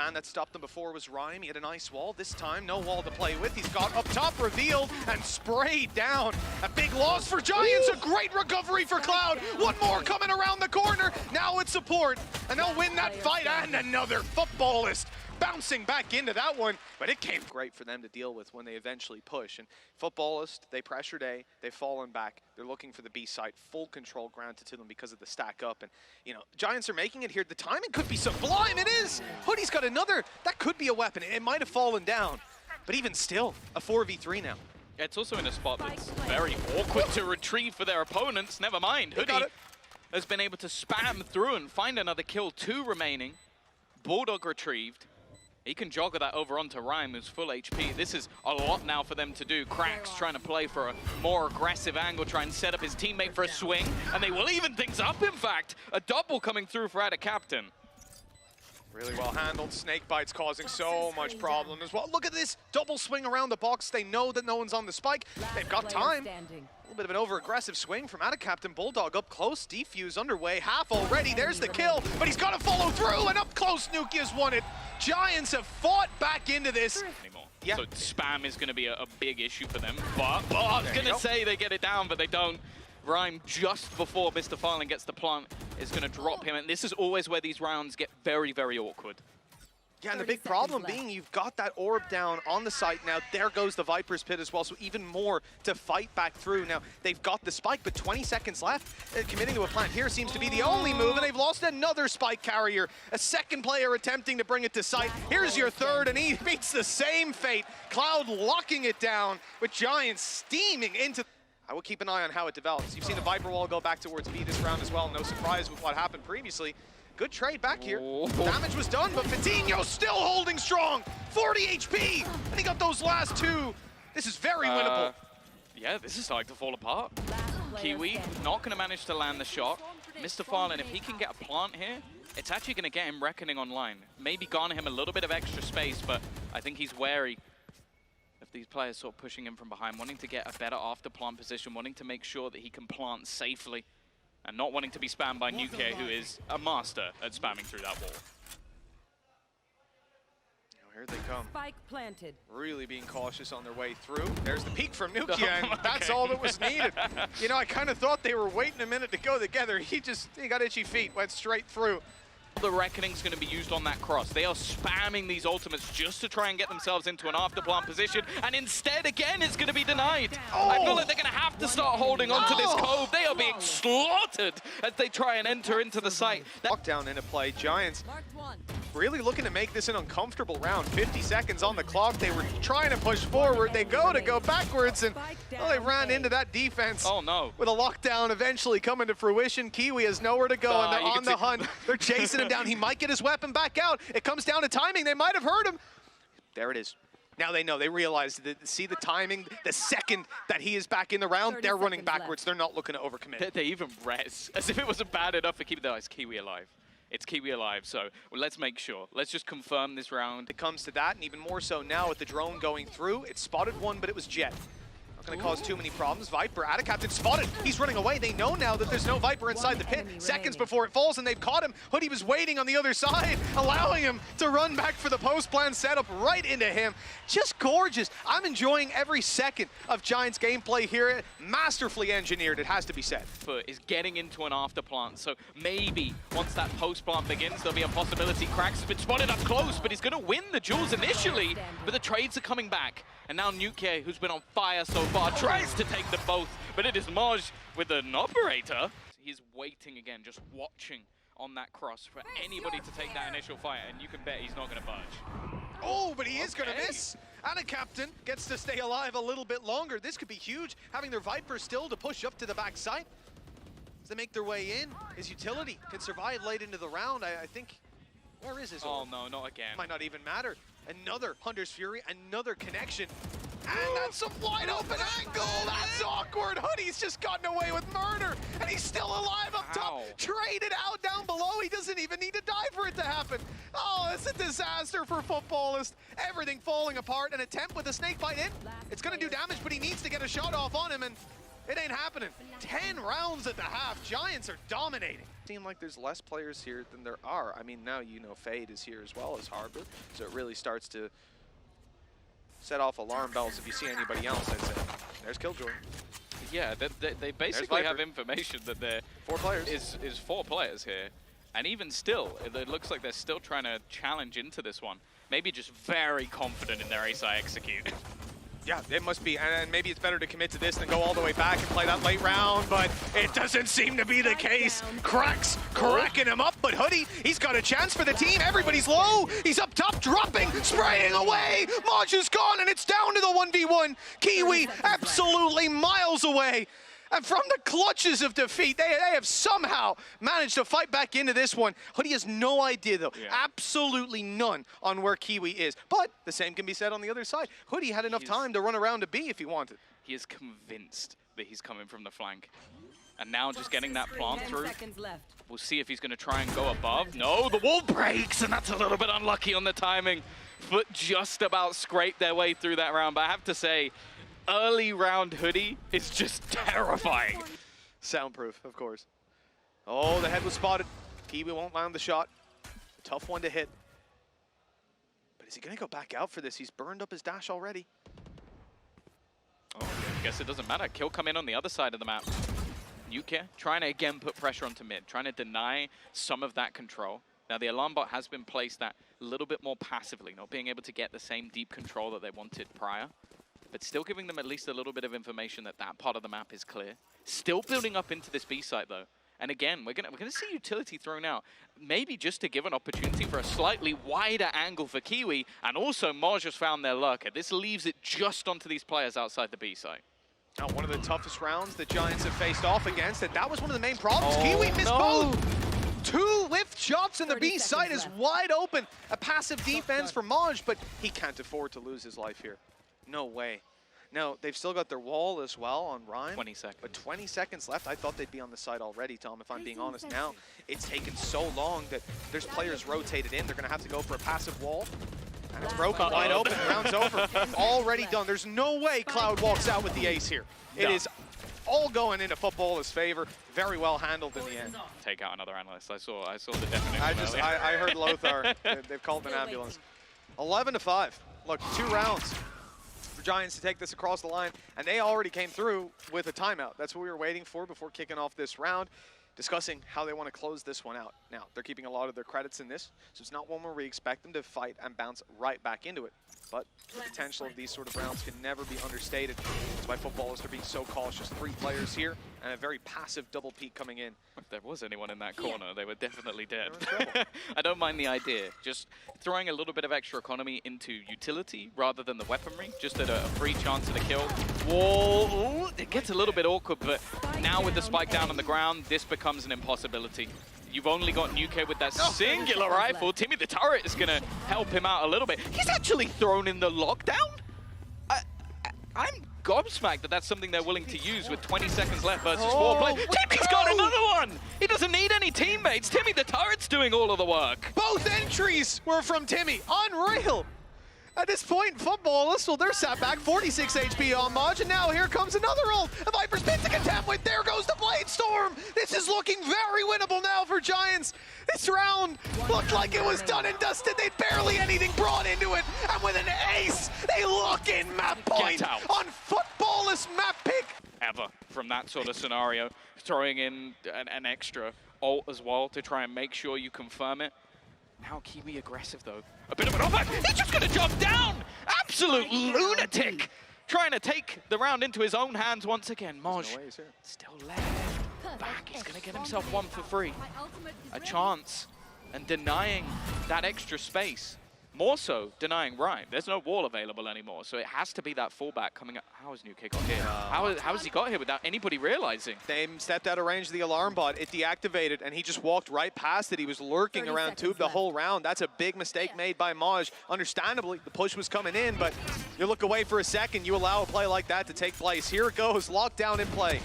man that stopped them before was Rhyme. He had a nice wall. This time, no wall to play with. He's got up top revealed and sprayed down. A big loss for Giants. A great recovery for Cloud. One more coming around the corner. Now it's support, and they'll win that fight. And another footballist bouncing back into that one, but it came great for them to deal with when they eventually push. And footballist, they pressured A, they've fallen back. They're looking for the B site, full control granted to them because of the stack up. And you know, Giants are making it here. The timing could be sublime. It is. Hoodie's got another. That could be a weapon. It might have fallen down, but even still, a 4v3 now. Yeah, it's also in a spot that's very awkward to retrieve for their opponents. Never mind. Hoodie has been able to spam through and find another kill. 2 remaining. Bulldog retrieved. He can jogger that over onto Rhyme, who's full HP. This is a lot now for them to do. Cracks trying to play for a more aggressive angle, try and set up his teammate for a swing, and they will even things up, in fact. A double coming through for Ada Captain. Really well handled. Snake bites causing so much problem as well. Look at this double swing around the box. They know that no one's on the spike. They've got time. A little bit of an over-aggressive swing from Ada Captain. Bulldog up close. Defuse underway. Half already. There's the kill, but he's got to follow through, and up close, Nukia's won it. Giants have fought back into this. Anymore. Yeah. So spam is going to be a big issue for them. But I was going to say they get it down, but they don't. Rhyme, just before Mr. Farling gets the plant, is going to drop him. And this is always where these rounds get very, very awkward. Yeah, and the big problem being you've got that orb down on the site now. There goes the Viper's Pit as well, so even more to fight back through. Now, they've got the spike, but 20 seconds left. Committing to a plant here seems to be the only move, and they've lost another spike carrier. A second player attempting to bring it to site. Here's your third, and he meets the same fate. Cloud locking it down, with Giants steaming into... I will keep an eye on how it develops. You've seen the Viper wall go back towards B this round as well. No surprise with what happened previously. Good trade back here. Damage was done, but Fatinho still holding strong. 40 HP, and he got those last 2. This is very winnable. Yeah, this is starting to fall apart. Kiwi not going to manage to land the shot. Mr. Farlin, if he can get a plant here, it's actually going to get him reckoning online. Maybe garner him a little bit of extra space, but I think he's wary of these players sort of pushing him from behind, wanting to get a better after plant position, wanting to make sure that he can plant safely, and not wanting to be spammed by Nuke, who is a master at spamming through that wall. Now here they come. Spike planted. Really being cautious on their way through. There's the peek from Nukia, and that's all that was needed. You know, I kind of thought they were waiting a minute to go together. He got itchy feet, went straight through. The Reckoning's going to be used on that cross. They are spamming these ultimates just to try and get themselves into an afterplant position, and instead, again, it's going to be denied. I feel like they're going to have to start holding on to this cove. They are being slaughtered as they try and enter into the site. Lockdown into play. Giants really looking to make this an uncomfortable round. 50 seconds on the clock. They were trying to push forward. They go backwards, and well, they ran into that defense. Oh, no. With a lockdown eventually coming to fruition. Kiwi has nowhere to go, and they're on the hunt. They're chasing him down. He might get his weapon back out. It comes down to timing. They might have heard him. There it is. Now they know. They realize that, see the timing, the second that he is back in the round, they're running backwards. They're not looking to overcommit. They even res, as if it wasn't bad enough for Kiwi. It's Kiwi alive. It's Kiwi alive, so let's make sure. Let's just confirm this round. It comes to that, and even more so now with the drone going through. It spotted one, but it was Jet. Not going to cause too many problems. Viper, Ada Captain spotted. He's running away. They know now that there's no Viper inside the pit. Seconds before it falls, and they've caught him. Hoodie was waiting on the other side, allowing him to run back for the post-plan setup right into him. Just gorgeous. I'm enjoying every second of Giants gameplay here. Masterfully engineered, it has to be said. Is getting into an afterplant, so maybe once that post-plant begins, there'll be a possibility. Cracks has been spotted up close, but he's going to win the duels initially, but the trades are coming back. And now Nuke, who's been on fire so far, tries to take them both, but it is Maj with an operator. He's waiting again, just watching on that cross for anybody to take that initial fire, and you can bet he's not going to budge. Oh, but he is going to miss. Ada Captain gets to stay alive a little bit longer. This could be huge, having their Viper still to push up to the back side. As they make their way in, his utility can survive late into the round. I think, where is his orb? Oh no, not again. Might not even matter. Another Hunter's Fury, another connection. And that's a wide open angle. That's awkward. Hoodie's just gotten away with murder, and he's still alive up top. Traded out down below. He doesn't even need to die for it to happen. Oh, it's a disaster for Footballist. Everything falling apart. An attempt with a snake bite in. It's going to do damage, but he needs to get a shot off on him, and it ain't happening. 10 rounds at the half. Giants are dominating. Seem like there's less players here than there are. I mean, now you know Fade is here as well as Harbor, so it really starts to set off alarm bells if you see anybody else, I'd say. There's Killjoy. Yeah, they basically have information that there 4 players. is 4 players here. And even still, it looks like they're still trying to challenge into this one. Maybe just very confident in their ace I execute. Yeah, it must be, and maybe it's better to commit to this than go all the way back and play that late round, but it doesn't seem to be the case. Cracks cracking him up, but Hoodie, he's got a chance for the team. Everybody's low. He's up top, dropping, spraying away. Maj is gone, and it's down to the 1v1. Kiwi absolutely miles away. And from the clutches of defeat, they have somehow managed to fight back into this one. Hoodie has no idea, though. Yeah. Absolutely none on where Kiwi is. But the same can be said on the other side. Hoodie had enough time to run around to B if he wanted. He is convinced that he's coming from the flank. And now just getting that plant through. We'll see if he's going to try and go above. No, the wall breaks, and that's a little bit unlucky on the timing. FUT just about scraped their way through that round. But I have to say, early round Hoodie is just terrifying. Soundproof, of course. Oh, the head was spotted. Kiwi won't land the shot. A tough one to hit. But is he going to go back out for this? He's burned up his dash already. Oh, I guess it doesn't matter. Kill come in on the other side of the map. Nuke trying to again put pressure onto mid, trying to deny some of that control. Now the alarm bot has been placed that a little bit more passively, not being able to get the same deep control that they wanted prior. But still giving them at least a little bit of information that that part of the map is clear. Still building up into this B site though. And again, we're gonna see utility thrown out. Maybe just to give an opportunity for a slightly wider angle for Kiwi, and also Maj has found their lurker. This leaves it just onto these players outside the B site. Oh, one of the toughest rounds the Giants have faced off against, and that was one of the main problems. Kiwi missed both. 2 lift shots in the B site is wide open. A passive defense for Maj, but he can't afford to lose his life here. No way. Now, they've still got their wall as well on Rhyme. 20 seconds. But 20 seconds left. I thought they'd be on the side already, Tom, if I'm being honest. Now, it's taken so long that there's players rotated in. They're going to have to go for a passive wall. And it's broken wide open. Round's over. Already done. There's no way Cloud walks out with the ace here. It is all going into Futball's favor. Very well handled in the end. Take out another analyst. I saw the definition. I heard Lothar. They've called an ambulance. 11-5. Look, 2 rounds for Giants to take this across the line, and they already came through with a timeout. That's what we were waiting for before kicking off this round, discussing how they want to close this one out. Now, they're keeping a lot of their credits in this, so it's not one where we expect them to fight and bounce right back into it. But the potential of these sort of rounds can never be understated. That's why Futballers are being so cautious. 3 players here, and a very passive double peek coming in. If there was anyone in that corner, they were definitely dead. I don't mind the idea. Just throwing a little bit of extra economy into utility rather than the weaponry, just at a free chance at a kill. Whoa! Ooh, it gets a little bit awkward, but now with the spike down on the ground, this becomes an impossibility. You've only got Nuke with that singular rifle. Timmy the Turret is going to help him out a little bit. He's actually thrown in the lockdown? I'm gobsmacked that that's something they're willing to use with 20 seconds left versus 4 players. Timmy's got another one! He doesn't need any teammates. Timmy the Turret's doing all of the work. Both entries were from Timmy. Unreal! At this point, Futballers, well, they're sat back, 46 HP on Maj, and now here comes another ult. The Viper's pit to contend with. There goes the Blade Storm. This is looking very winnable now for Giants. This round looked like it was done and dusted. They barely anything brought into it, and with an ace, they lock in map point on Futballers map pick. Ever from that sort of scenario, throwing in an extra ult as well to try and make sure you confirm it. Now Kiwi aggressive though. A bit of an offback. He's just going to jump down! Absolute lunatic! Trying to take the round into his own hands once again. Maj still left. Back. He's going to get himself one for free. A chance. And denying that extra space. More so denying Rhyme. There's no wall available anymore, so it has to be that fallback coming up. How has Nuke got here? How has he got here without anybody realizing? They stepped out of range of the alarm bot. It deactivated, and he just walked right past it. He was lurking around Tube the whole round. That's a big mistake made by Maj. Understandably, the push was coming in, but you look away for a second, you allow a play like that to take place. Here it goes, lockdown in play.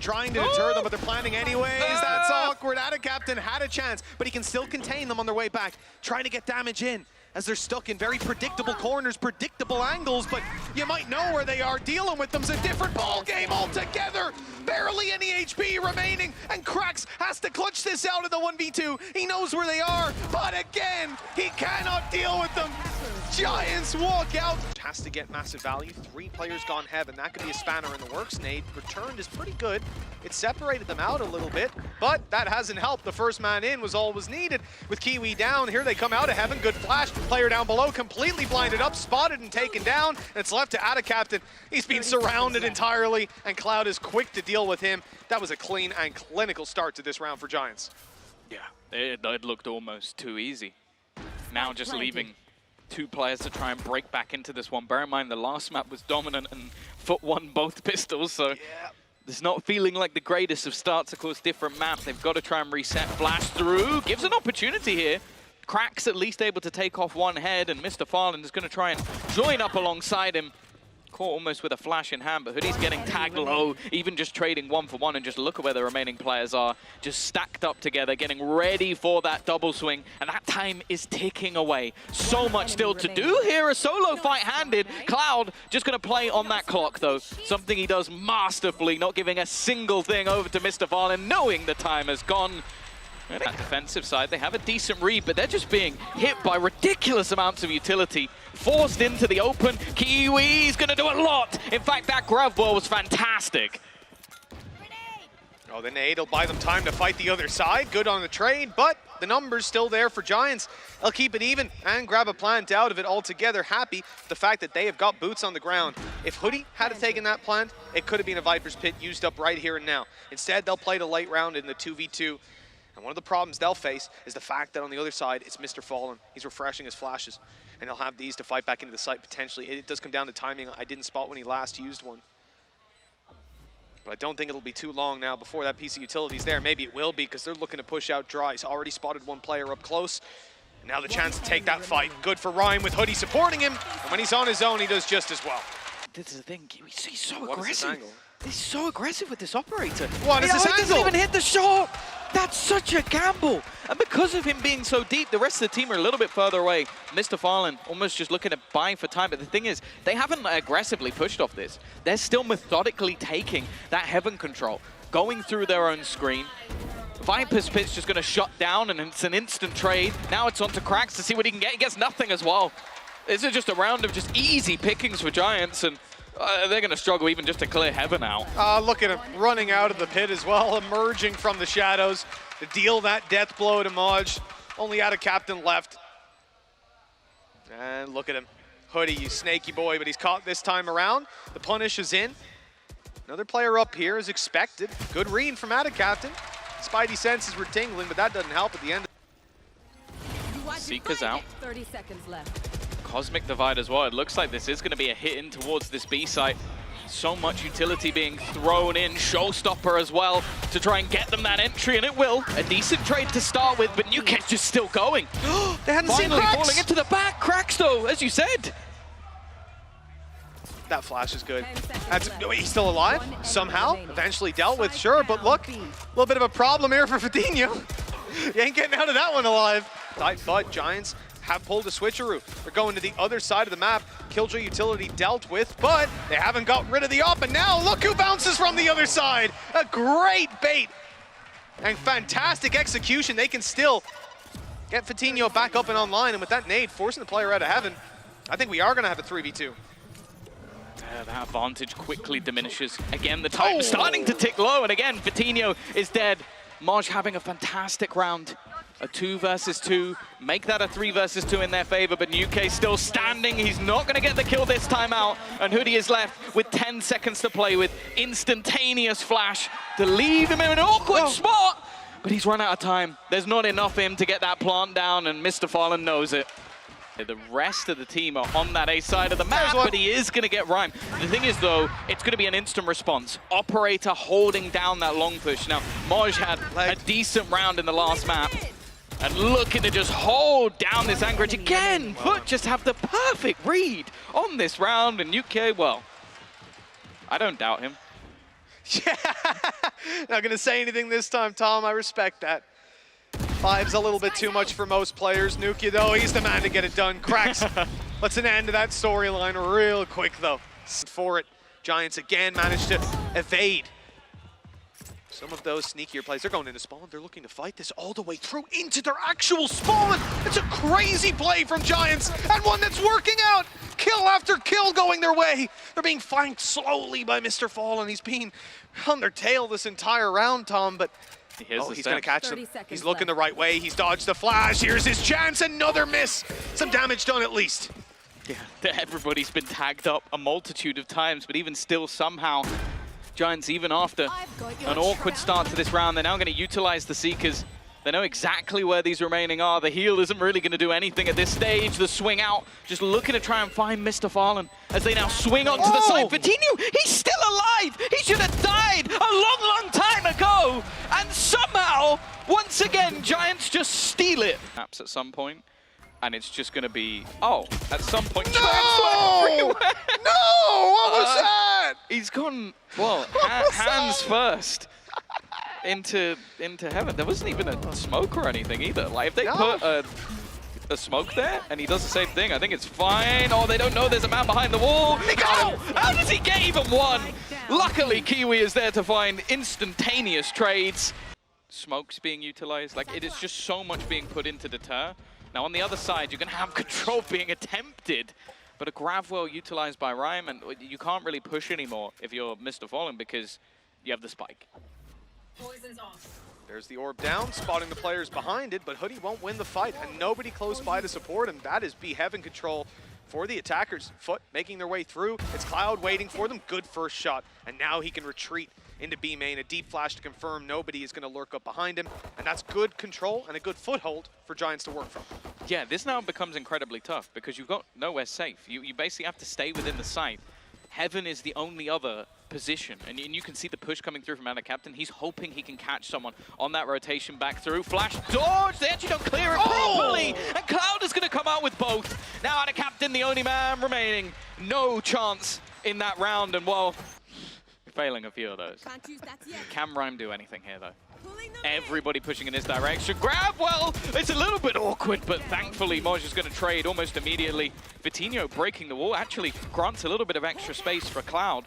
Trying to deter them, but they're planning anyways. That's awkward. Ada Captain had a chance, but he can still contain them on their way back. Trying to get damage in. as they're stuck in very predictable corners, predictable angles, but you might know where they are. Dealing with them's a different ball game altogether. Barely any HP remaining, and Krax has to clutch this out of the 1v2. He knows where they are, but again, he cannot deal with them. Giants walk out. Has to get massive value. 3 players gone heaven. That could be a spanner in the works. Nade returned is pretty good. It separated them out a little bit, but that hasn't helped. The first man in was all was needed. With Kiwi down, here they come out of heaven. Good flash. Player down below, completely blinded up, spotted and taken down. And it's left to Ada Captain. He's been surrounded entirely, and Cloud is quick to deal with him. That was a clean and clinical start to this round for Giants. Yeah, it looked almost too easy. Now just leaving 2 players to try and break back into this one. Bear in mind the last map was dominant and FUT won both pistols, so it's not feeling like the greatest of starts. Of course, different map. They've got to try and reset. Flash through, gives an opportunity here. Krax at least able to take off one head, and Mr. Farland is going to try and join up alongside him. Caught almost with a flash in hand, but Hoodie's getting tagged low, even just trading 1-for-1, and just look at where the remaining players are, just stacked up together, getting ready for that double swing, and that time is ticking away. So much still to do here, a solo fight handed. Cloud just going to play on that clock, though, something he does masterfully, not giving a single thing over to Mr. Farland, knowing the time has gone. And that defensive side, they have a decent read, but they're just being hit by ridiculous amounts of utility. Forced into the open. Kiwi's going to do a lot. In fact, that grab ball was fantastic. Oh, the nade will buy them time to fight the other side. Good on the trade, but the number's still there for Giants. They'll keep it even and grab a plant out of it altogether. Happy with the fact that they have got boots on the ground. If Hoodie had taken that plant, it could have been a Viper's Pit used up right here and now. Instead, they'll play the late round in the 2v2. And one of the problems they'll face is the fact that on the other side, it's Mr. Fallen. He's refreshing his flashes, and they'll have these to fight back into the site potentially. It does come down to timing. I didn't spot when he last used one. But I don't think it'll be too long now before that piece of utility's there. Maybe it will be, because they're looking to push out Dry. He's already spotted one player up close. And now the chance to take that fight. Good for Ryan with Hoodie supporting him. And when he's on his own, he does just as well. This is the thing, he's so aggressive. He's so aggressive with this operator. What is this angle? He doesn't even hit the shot. That's such a gamble. And because of him being so deep, the rest of the team are a little bit further away. Mr. Farland almost just looking to buy for time. But the thing is, they haven't aggressively pushed off this. They're still methodically taking that heaven control, going through their own screen. Viper's Pit's just going to shut down, and it's an instant trade. Now it's on to Krax to see what he can get. He gets nothing as well. This is just a round of just easy pickings for Giants, and they're going to struggle even just to clear heaven out. Look at him running out of the pit as well, emerging from the shadows to deal that death blow to Maj. Only Ada Captain left. And look at him. Hoodie, you snaky boy, but he's caught this time around. The punish is in. Another player up here is expected. Good read from Ada Captain. Spidey senses were tingling, but that doesn't help at the end. Seeker's out. 30 seconds left. Cosmic Divide as well. It looks like this is going to be a hit in towards this B site. So much utility being thrown in. Showstopper as well to try and get them that entry, and it will. A decent trade to start with, but Newcast's just still going. They hadn't seen Finally Krax. falling into the back. Krax, though, as you said. That flash is good. He's still alive somehow. Eventually dealt with, sure, but look, a little bit of a problem here for Fadinho. You ain't getting out of that one alive. But Giants have pulled a switcheroo. They're going to the other side of the map. Killjoy utility dealt with, but they haven't got rid of the op, and now look who bounces from the other side. A great bait and fantastic execution. They can still get Fadinho back up and online, and with that nade forcing the player out of heaven, I think we are going to have a 3v2. That advantage quickly diminishes. Again, the time starting to tick low, and again, Fadinho is dead. Maj having a fantastic round. A 2 versus 2, make that a 3 versus 2 in their favor, but UK still standing. He's not going to get the kill this time out, and Hoodie is left with 10 seconds to play with. Instantaneous flash to leave him in an awkward spot, but he's run out of time. There's not enough for him to get that plant down, and Mr. Farland knows it. The rest of the team are on that A side of the map, but he is going to get Rhyme. The thing is, though, it's going to be an instant response. Operator holding down that long push. Now, Maj had a decent round in the last map. And looking to just hold down this Anchorage again. FUT just have the perfect read on this round. And UK, well, I don't doubt him. Yeah, not going to say anything this time, Tom. I respect that. 5's a little bit too much for most players. Nukia, though, he's the man to get it done. Cracks. Let's an end to that storyline real quick, though. For it, Giants again managed to evade some of those sneakier plays. They're going into spawn. They're looking to fight this all the way through into their actual spawn. It's a crazy play from Giants, and one that's working out. Kill after kill going their way. They're being flanked slowly by Mr. Fallen. He's been on their tail this entire round, Tom, but he's going to catch them. He's looking the right way. He's dodged the flash. Here's his chance. Another miss. Some damage done at least. Yeah, everybody's been tagged up a multitude of times, but even still, somehow, Giants, even after an awkward start to this round, they're now going to utilize the Seekers. They know exactly where these remaining are. The heal isn't really going to do anything at this stage. The swing out, just looking to try and find Mr. Fallen as they now swing onto the side. Vitinho, he's still alive! He should have died a long, long time ago! And somehow, once again, Giants just steal it. Perhaps at some point. And it's just going to be, at some point, no! No! What was that? He's gone, well, hands first into heaven. There wasn't even a smoke or anything either. Like, if they put a smoke there and he does the same thing, I think it's fine. Oh, they don't know there's a man behind the wall. They got him! How does he get even one? Luckily, Kiwi is there to find instantaneous trades. Smoke's being utilized. Like, it is just so much being put into deter. Now, on the other side, you're going to have control being attempted, but a grab well utilized by Rhyme, and you can't really push anymore if you're Mr. Fallen because you have the spike. Poison's off. There's the orb down, spotting the players behind it, but Hoodie won't win the fight, and nobody close by to support him. That is B-Heaven control for the attackers. FUT making their way through. It's Cloud waiting for them. Good first shot, and now he can retreat into B main. A deep flash to confirm nobody is going to lurk up behind him, and that's good control and a good foothold for Giants to work from. Yeah, this now becomes incredibly tough because you've got nowhere safe. You basically have to stay within the site. Heaven is the only other position, and you can see the push coming through from Anna Captain. He's hoping he can catch someone on that rotation back through. Flash dodge, they actually don't clear it properly, and Cloud is going to come out with both. Now Anna Captain, the only man remaining. No chance in that round, and well, failing a few of those. Can Rhyme do anything here, though? Everybody pushing in his direction. Grab, well, it's a little bit awkward, but thankfully Moj is going to trade almost immediately. Vitinho breaking the wall actually grants a little bit of extra space for Cloud.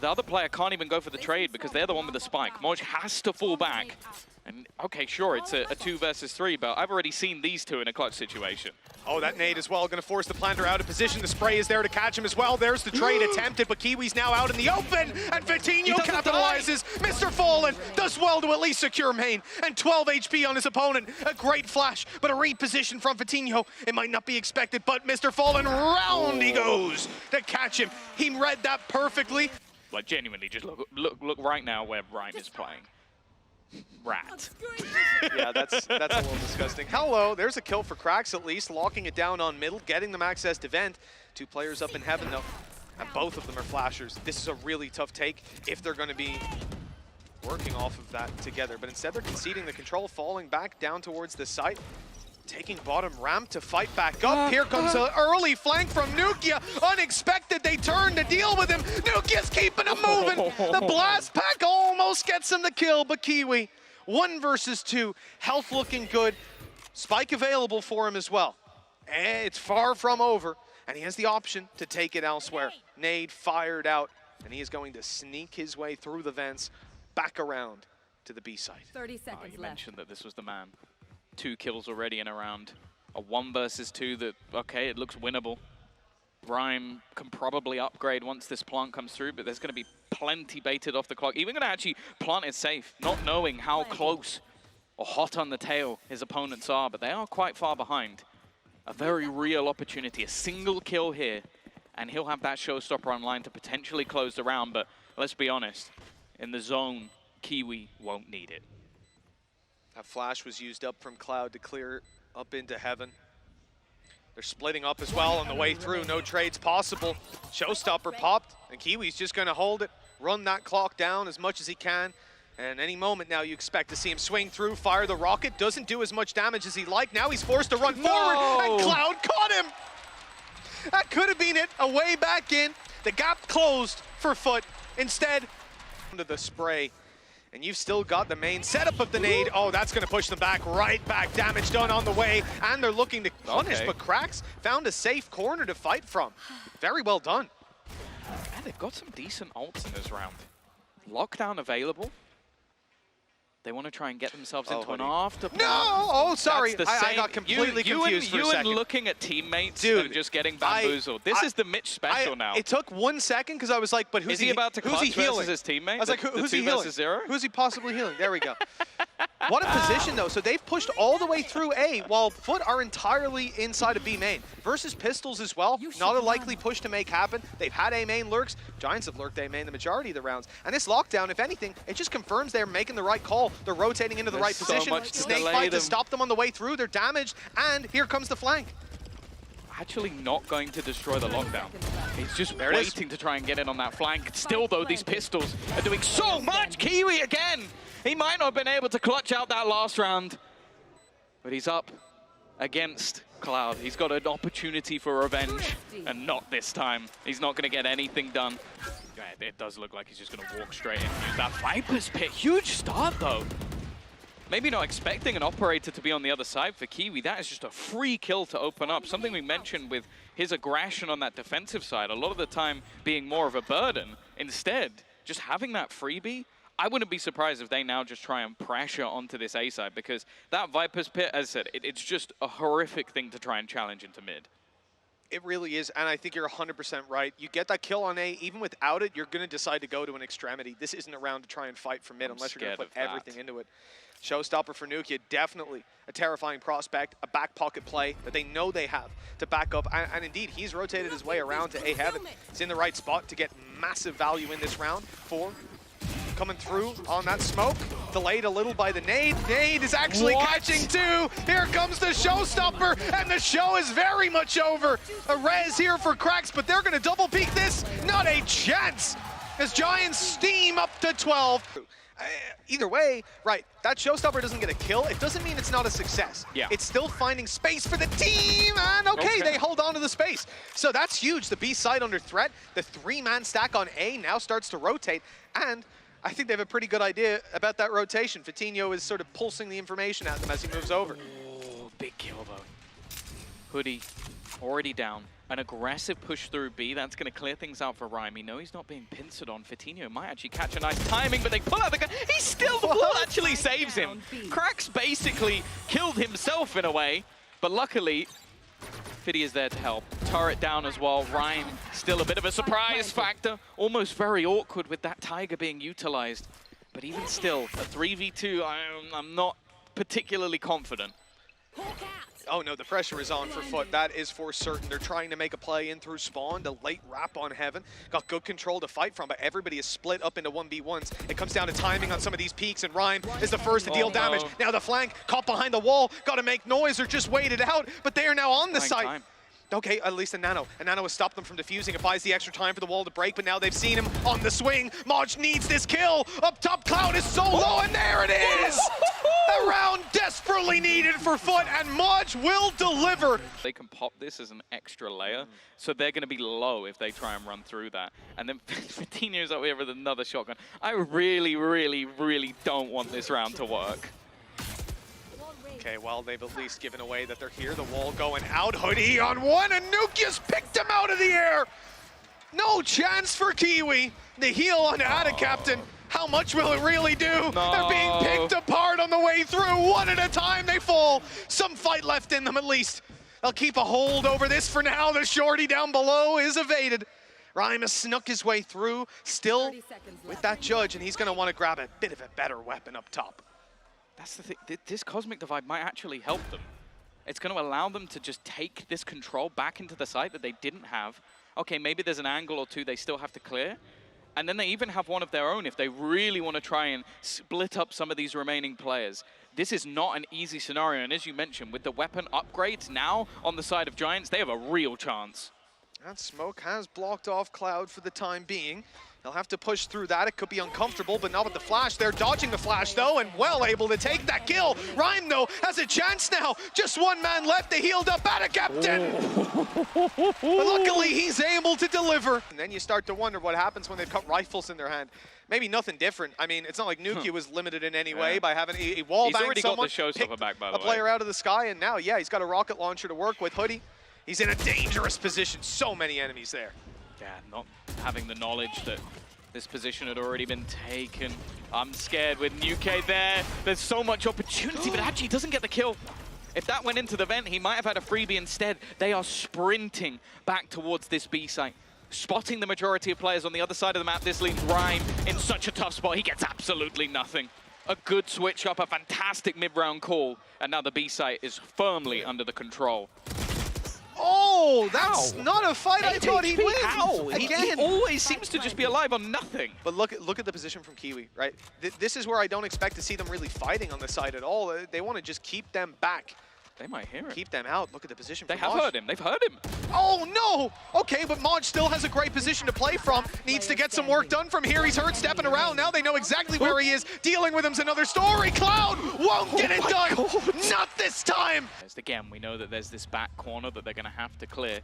The other player can't even go for the trade because they're the one with the spike. Moj has to fall back. And okay, sure, it's a 2 versus 3, but I've already seen these two in a clutch situation. Oh, that nade as well, going to force the planter out of position. The spray is there to catch him as well. There's the trade attempted, but Kiwi's now out in the open, and Vitinho capitalizes. Mr. Fallen does well to at least secure main, and 12 HP on his opponent. A great flash, but a reposition from Vitinho. It might not be expected, but Mr. Fallen, round he goes to catch him. He read that perfectly. Like, genuinely, just look right now where Rhyme is playing. Rat. Yeah, that's a little disgusting. Hello, there's a kill for Cracks at least, locking it down on middle, getting them access to vent. 2 players up in heaven though, and both of them are flashers. This is a really tough take if they're going to be working off of that together, but instead they're conceding the control, falling back down towards the site. Taking bottom ramp to fight back up. Here comes an early flank from Nukia. Unexpected, they turn to deal with him. Nukia's keeping him moving. The blast pack almost gets him the kill, but Kiwi, 1 versus 2. Health looking good. Spike available for him as well. And it's far from over, and he has the option to take it elsewhere. Nade fired out, and he is going to sneak his way through the vents, back around to the B side. 30 seconds left. You mentioned that this was the man. 2 kills already in a round. A 1 versus 2 that, okay, it looks winnable. Rhyme can probably upgrade once this plant comes through, but there's going to be plenty baited off the clock. Even going to actually plant it safe, not knowing how close or hot on the tail his opponents are, but they are quite far behind. A very real opportunity, a single kill here, and he'll have that showstopper online to potentially close the round, but let's be honest, in the zone, Kiwi won't need it. That flash was used up from Cloud to clear up into heaven. They're splitting up as well on the way through. No trades possible. Showstopper popped, and Kiwi's just going to hold it, run that clock down as much as he can. And any moment now you expect to see him swing through, fire the rocket. Doesn't do as much damage as he'd like. Now he's forced to run forward, and Cloud caught him. That could have been it. A way back in. The gap closed for FUT. Instead, under the spray. And you've still got the main setup of the nade. Oh, that's going to push them back, right back. Damage done on the way. And they're looking to punish, but Cracks found a safe corner to fight from. Very well done. And they've got some decent ults in this round. Lockdown available. They want to try and get themselves into an after. No! Oh, sorry. I got completely confused for a second. You and looking at teammates Dude, and just getting bamboozled. This is the Mitch special now. It took 1 second because I was like, but who's he about to who's he healing? Versus his teammate? I was like, who's he healing? Zero? Who's he possibly healing? There we go. What a position, though. So they've pushed all the way through A, while FUT are entirely inside of B main. Versus Pistols as well, not a likely push to make happen. They've had A main lurks. Giants have lurked A main the majority of the rounds. And this lockdown, if anything, it just confirms they're making the right call. They're rotating into the right position. Snake fight to stop them on the way through. They're damaged, and here comes the flank. Actually not going to destroy the lockdown. He's just waiting to try and get in on that flank. Still, though, these Pistols are doing so much. Kiwi again! He might not have been able to clutch out that last round, but he's up against Cloud. He's got an opportunity for revenge, and not this time. He's not going to get anything done. Yeah, it does look like he's just going to walk straight in and use that Viper's Pit. Huge start, though. Maybe not expecting an operator to be on the other side for Kiwi. That is just a free kill to open up. Something we mentioned with his aggression on that defensive side, a lot of the time being more of a burden. Instead, just having that freebie, I wouldn't be surprised if they now just try and pressure onto this A side, because that Viper's Pit, as I said, it's just a horrific thing to try and challenge into mid. It really is, and I think you're 100% right. You get that kill on A, even without it, you're going to decide to go to an extremity. This isn't a round to try and fight for mid unless you're going to put everything into it. Showstopper for Nukia, definitely a terrifying prospect, a back pocket play that they know they have to back up. And indeed, he's rotated his way around to A Heaven. He's in the right spot to get massive value in this round. 4 coming through on that smoke. Delayed a little by the nade. Nade is actually catching 2. Here comes the Showstopper, and the show is very much over. A res here for Cracks, but they're going to double peek this. Not a chance, as Giants steam up to 12. Either way, right, that Showstopper doesn't get a kill. It doesn't mean it's not a success. Yeah. It's still finding space for the team, and okay, they hold on to the space. So that's huge. The B side under threat. The 3-man stack on A now starts to rotate, and I think they have a pretty good idea about that rotation. Fatinho is sort of pulsing the information at them as he moves over. Oh, big kill, though. Hoodie already down. An aggressive push through B, that's going to clear things out for Rhyme. No, he's not being pincered on. Fatinho might actually catch a nice timing, but they pull out the gun. He's still, the ball actually saves him. Cracks basically killed himself in a way, but luckily, Fiddy is there to help. Turret down as well. Rhyme still a bit of a surprise factor. Almost very awkward with that Tiger being utilized. But even still, a 3v2, I'm not particularly confident. Oh no, the pressure is on for FUT. That is for certain. They're trying to make a play in through spawn. The late wrap on Heaven. Got good control to fight from, but everybody is split up into 1v1s. It comes down to timing on some of these peaks, and Rhyme is the first to deal damage. Now the flank, caught behind the wall, got to make noise or just wait it out, but they are now on the site. Okay, at least a Nano. And Nano has stopped them from defusing. It buys the extra time for the wall to break, but now they've seen him on the swing. Maj needs this kill. Up top, Cloud is so low, and there it is! A round desperately needed for FUT, and Maj will deliver. They can pop this as an extra layer, so they're going to be low if they try and run through that. And then Fatinho's up here with another shotgun. I really, really, really don't want this round to work. Okay, well, they've at least given away that they're here. The wall going out. Hoodie on 1, and Nukia's picked him out of the air. No chance for Kiwi. The heal on Ada Captain. How much will it really do? No. They're being picked apart on the way through. 1 at a time they fall. Some fight left in them at least. They'll keep a hold over this for now. The shorty down below is evaded. Rhyme has snuck his way through, still with that judge, and he's going to want to grab a bit of a better weapon up top. That's the thing. This Cosmic Divide might actually help them. It's going to allow them to just take this control back into the site that they didn't have. Okay, maybe there's an angle or 2 they still have to clear. And then they even have one of their own if they really want to try and split up some of these remaining players. This is not an easy scenario. And as you mentioned, with the weapon upgrades now on the side of Giants, they have a real chance. That smoke has blocked off Cloud for the time being. They'll have to push through that. It could be uncomfortable, but not with the flash. They're dodging the flash, though, and well able to take that kill. Rhyme, though, has a chance now. Just one man left. They healed up at a captain. But luckily, he's able to deliver. And then you start to wonder what happens when they've got rifles in their hand. Maybe nothing different. I mean, it's not like Nuki was limited in any way by having a wall bang. He's already got the someone, showstopper back, by the way. A player out of the sky, and now, yeah, he's got a rocket launcher to work with. Hoodie, he's in a dangerous position. So many enemies there. Yeah, not having the knowledge that this position had already been taken. I'm scared with Nuke there. There's so much opportunity, but actually doesn't get the kill. If that went into the vent, he might have had a freebie instead. They are sprinting back towards this B site, spotting the majority of players on the other side of the map. This leaves Rhyme in such a tough spot. He gets absolutely nothing. A good switch up, a fantastic mid-round call, and now the B site is firmly under the control. Oh, that's not a fight I thought he'd win. How? He always seems to just be alive on nothing. But look at the position from Kiwi, right? This is where I don't expect to see them really fighting on the side at all. They want to just keep them back. They might hear it. Keep them out. Look at the position. They have heard him. They've heard him. Oh, no. Okay, but Maj still has a great position to play from. Needs to get some work done from here. He's heard stepping around. Now they know exactly where he is. Dealing with him's another story. Cloud won't get it done. Not this time. Again, we know that there's this back corner that they're going to have to clear.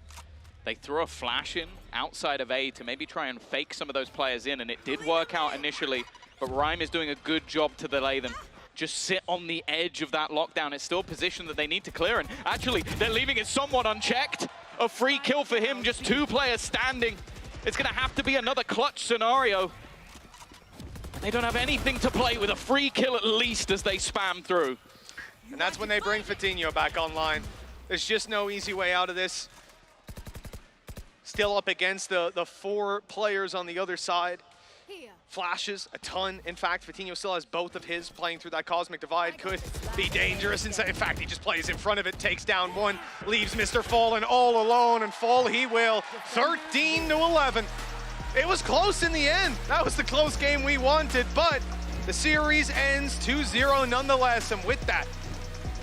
They threw a flash in outside of A to maybe try and fake some of those players in, and it did work out initially, but Rhyme is doing a good job to delay them. Just sit on the edge of that lockdown. It's still a position that they need to clear, and actually, they're leaving it somewhat unchecked. A free kill for him, just 2 players standing. It's gonna have to be another clutch scenario. They don't have anything to play with, a free kill at least as they spam through. And that's when they bring Fatinho back online. There's just no easy way out of this. Still up against the 4 players on the other side. Flashes a ton. In fact, Fatinho still has both of his. Playing through that Cosmic Divide could be dangerous. In fact, he just plays in front of it, takes down 1, leaves Mr. Fallen all alone, and fall he will. 13-11. It was close in the end. That was the close game we wanted, but the series ends 2-0 nonetheless, and with that,